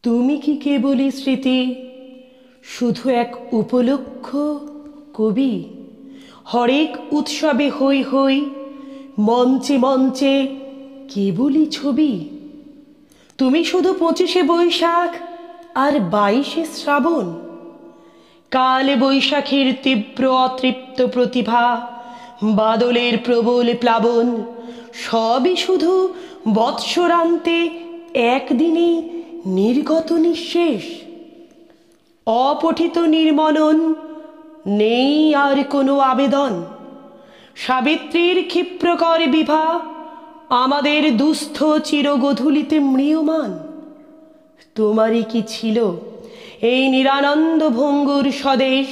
তুমি কি কেবলই স্মৃতি, শুধু এক উপলক্ষ কবি? হরেক উৎসবে হই হই, মঞ্চে মঞ্চে কেবলই ছবি? তুমি শুধু 25শে বৈশাখ আর 22শে শ্রাবণ? কালে বৈশাখীর তীব্র অতৃপ্ত প্রতিভা, বাদলের প্রবল প্লাবন, সবই শুধু বৎসরান্তে একদিনে নির্গত নিঃশেষ। অপঠিত নির্মনন, নেই আর কোনো আবেদন। সাবিত্রীর ক্ষিপ্রকর বিভা আমাদের দুস্থ চিরগধূলিতে ম্রিয়মান। তোমারই কি ছিল এই নিরানন্দ ভঙ্গুর স্বদেশ?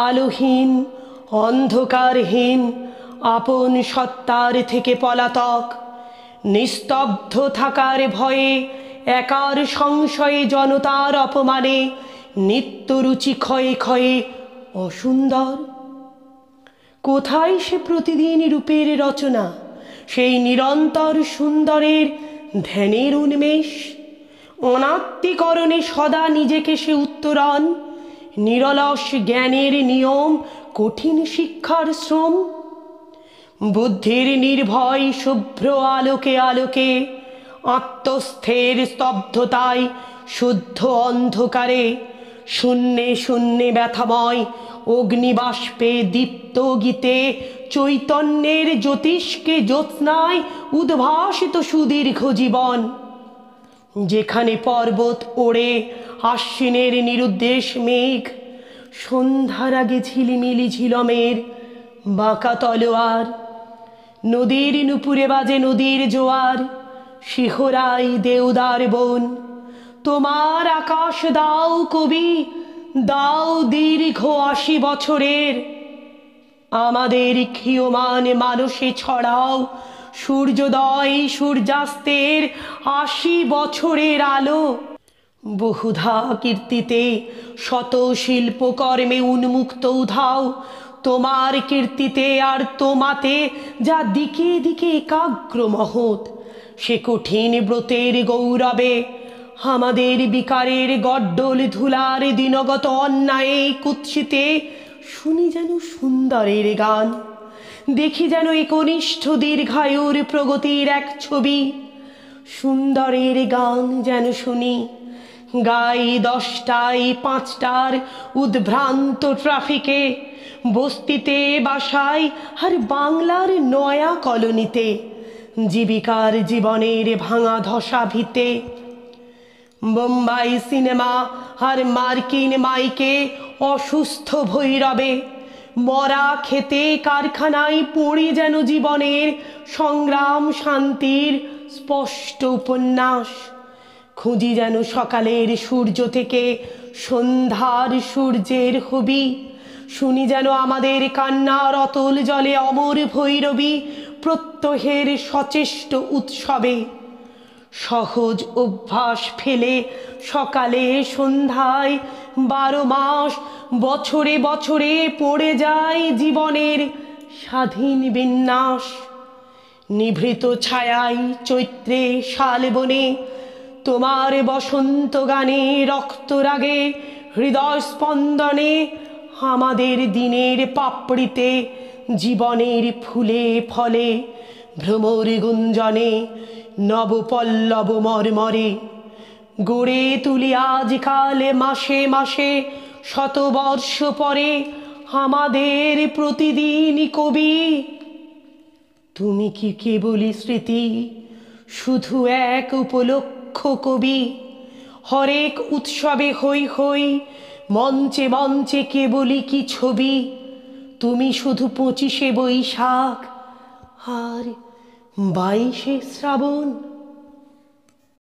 আলোহীন, অন্ধকারহীন, আপন সত্তার থেকে পলাতক, নিস্তব্ধ থাকার ভয়ে, একার সংশয়ে, জনতার অপমানে, নিত্যরুচি ক্ষয়ে ক্ষয়ে অসুন্দর। কোথায় সে প্রতিদিন রূপের রচনা, সেই নিরন্তর সুন্দরের ধ্যানের উন্মেষ? অনাত্মীকরণে সদা নিজেকে সে উত্তরণ, নিরলস জ্ঞানের নিয়ম, কঠিন শিক্ষার শ্রম। বুদ্ধির নির্ভয় শুভ্র আলোকে আলোকে, আত্মস্থের স্তব্ধতায় শুদ্ধ অন্ধকারে, শূন্যে শূন্যে ব্যথাময় অগ্নিবাষ্পে দীপ্ত গীতে, চৈতন্যের জ্যোতিষকে জ্যোৎস্নায় উদ্ভাসিত সুদীর্ঘ জীবন। যেখানে পর্বত ওড়ে আশ্বিনের নিরুদ্দেশ মেঘ, সন্ধ্যার আগে ঝিলিমিলি ঝিলমের বাঁকা তলোয়ার। নদীর নুপুরে বাজে নদীর জোয়ার, শিহরাই দেওদার বন। তোমার আকাশ দাও কবি, দাও দীর্ঘ 80 বছরের। আমাদের ক্ষীয়মান মানসে ছড়াও সূর্যোদয় সূর্যাস্তের 80 বছরের আলো। বহুধা কীর্তিতে শত শিল্পকর্মে উন্মুক্ত উধাও, তোমার কীর্তিতে আর তোমাতে যা দিকে দিকে একাগ্র মহৎ। সে কঠিন ব্রতের গৌরবে আমাদের বিকারের গড্ডল ধুলার দিনগত অন্যায়ে কুৎসিতে শুনি যেন সুন্দরের গান, দেখি যেন একনিষ্ঠ দীর্ঘায়ুর প্রগতির এক ছবি। সুন্দরের গান যেন শুনি, গাই 10টায় 5টার উদ্ভ্রান্ত ট্রাফিকে, বস্তিতে বাসায় আর বাংলার নয়া কলোনিতে, জীবিকার জীবনের ভাঙা ধসা ভিতে। বোম্বাই সিনেমা আর মার্কিন মাইকে অসুস্থ ভৈরবে, মরা খেতে কারখানায় পড়ি যেন জীবনের সংগ্রাম শান্তির স্পষ্ট উপন্যাস। খুঁজি যেন সকালের সূর্য থেকে সন্ধ্যার সূর্যের হবি, শুনি যেন আমাদের কান্নার অতল জলে অমর ভৈরবী প্রত্যহের সচেষ্ট উৎসবে। সহজ অভ্যাস ফেলে সকালে সন্ধ্যায় 12 মাস বছরে বছরে পড়ে যায় জীবনের স্বাধীন বিন্যাস। নিভৃত ছায়ায় চৈত্রে শালবনে, তোমার বসন্ত গানে রক্তরাগে হৃদয় স্পন্দনে, আমাদের দিনের পাপড়িতে জীবনের ফুলে ফলে ভ্রমর গুঞ্জনে, নবপল্লব মর্মরে। গড়ে তুলি আজকালে মাসে মাসে শতবর্ষ পরে আমাদের প্রতিদিনই কবি। তুমি কি কেবলই স্মৃতি, শুধু এক উপলক্ষ কবি? হরেক উৎসবে হই হই, মঞ্চে মঞ্চে কেবলই কি ছবি? তুমি শুধু 25শে বৈশাখ আর 22শে শ্রাবণ।